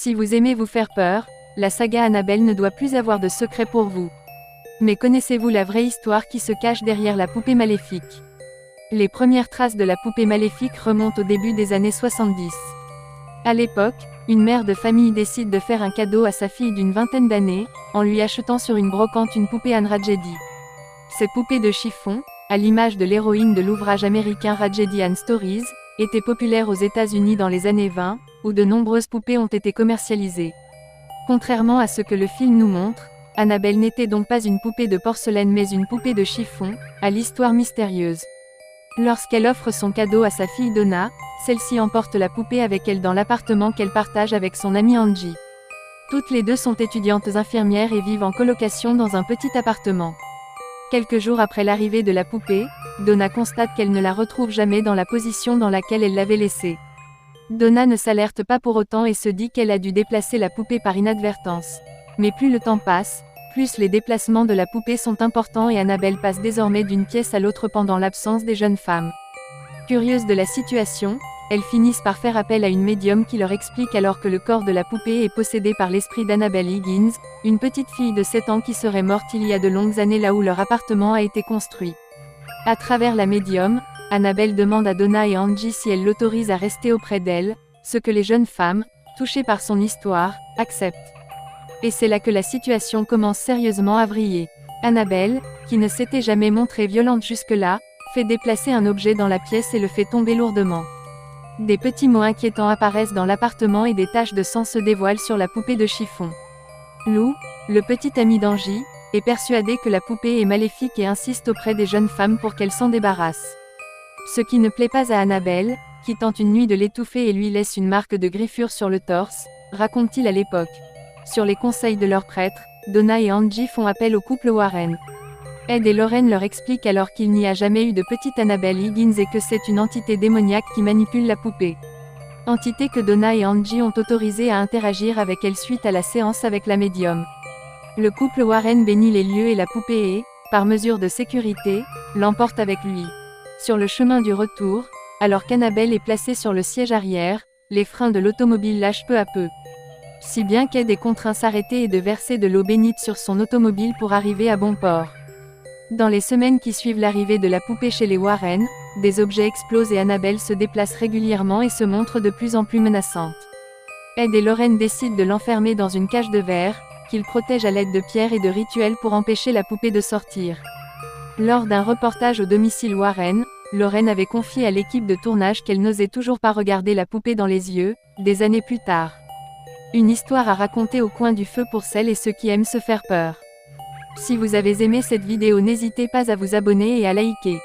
Si vous aimez vous faire peur, la saga Annabelle ne doit plus avoir de secret pour vous. Mais connaissez-vous la vraie histoire qui se cache derrière la poupée maléfique? Les premières traces de la poupée maléfique remontent au début des années 70. À l'époque, une mère de famille décide de faire un cadeau à sa fille d'une vingtaine d'années, en lui achetant sur une brocante une poupée Anne Radjedi. Ces poupées de chiffon, à l'image de l'héroïne de l'ouvrage américain Radjedi Ann Stories, étaient populaires aux États-Unis dans les années 20, où de nombreuses poupées ont été commercialisées. Contrairement à ce que le film nous montre, Annabelle n'était donc pas une poupée de porcelaine mais une poupée de chiffon, à l'histoire mystérieuse. Lorsqu'elle offre son cadeau à sa fille Donna, celle-ci emporte la poupée avec elle dans l'appartement qu'elle partage avec son amie Angie. Toutes les deux sont étudiantes infirmières et vivent en colocation dans un petit appartement. Quelques jours après l'arrivée de la poupée, Donna constate qu'elle ne la retrouve jamais dans la position dans laquelle elle l'avait laissée. Donna ne s'alerte pas pour autant et se dit qu'elle a dû déplacer la poupée par inadvertance. Mais plus le temps passe, plus les déplacements de la poupée sont importants et Annabelle passe désormais d'une pièce à l'autre pendant l'absence des jeunes femmes. Curieuses de la situation, elles finissent par faire appel à une médium qui leur explique alors que le corps de la poupée est possédé par l'esprit d'Annabelle Higgins, une petite fille de 7 ans qui serait morte il y a de longues années là où leur appartement a été construit. À travers la médium, Annabelle demande à Donna et Angie si elle l'autorise à rester auprès d'elle, ce que les jeunes femmes, touchées par son histoire, acceptent. Et c'est là que la situation commence sérieusement à vriller. Annabelle, qui ne s'était jamais montrée violente jusque-là, fait déplacer un objet dans la pièce et le fait tomber lourdement. Des petits mots inquiétants apparaissent dans l'appartement et des taches de sang se dévoilent sur la poupée de chiffon. Lou, le petit ami d'Angie, est persuadé que la poupée est maléfique et insiste auprès des jeunes femmes pour qu'elles s'en débarrassent. Ce qui ne plaît pas à Annabelle, qui tente une nuit de l'étouffer et lui laisse une marque de griffure sur le torse, raconte-t-il à l'époque. Sur les conseils de leur prêtre, Donna et Angie font appel au couple Warren. Ed et Lorraine leur expliquent alors qu'il n'y a jamais eu de petite Annabelle Higgins et que c'est une entité démoniaque qui manipule la poupée. Entité que Donna et Angie ont autorisé à interagir avec elle suite à la séance avec la médium. Le couple Warren bénit les lieux et la poupée et, par mesure de sécurité, l'emporte avec lui. Sur le chemin du retour, alors qu'Annabelle est placée sur le siège arrière, les freins de l'automobile lâchent peu à peu. Si bien qu'Ed est contraint s'arrêter et de verser de l'eau bénite sur son automobile pour arriver à bon port. Dans les semaines qui suivent l'arrivée de la poupée chez les Warren, des objets explosent et Annabelle se déplace régulièrement et se montre de plus en plus menaçante. Ed et Lorraine décident de l'enfermer dans une cage de verre, qu'ils protègent à l'aide de pierres et de rituels pour empêcher la poupée de sortir. Lors d'un reportage au domicile Warren, Lorraine avait confié à l'équipe de tournage qu'elle n'osait toujours pas regarder la poupée dans les yeux, des années plus tard. Une histoire à raconter au coin du feu pour celles et ceux qui aiment se faire peur. Si vous avez aimé cette vidéo, n'hésitez pas à vous abonner et à liker.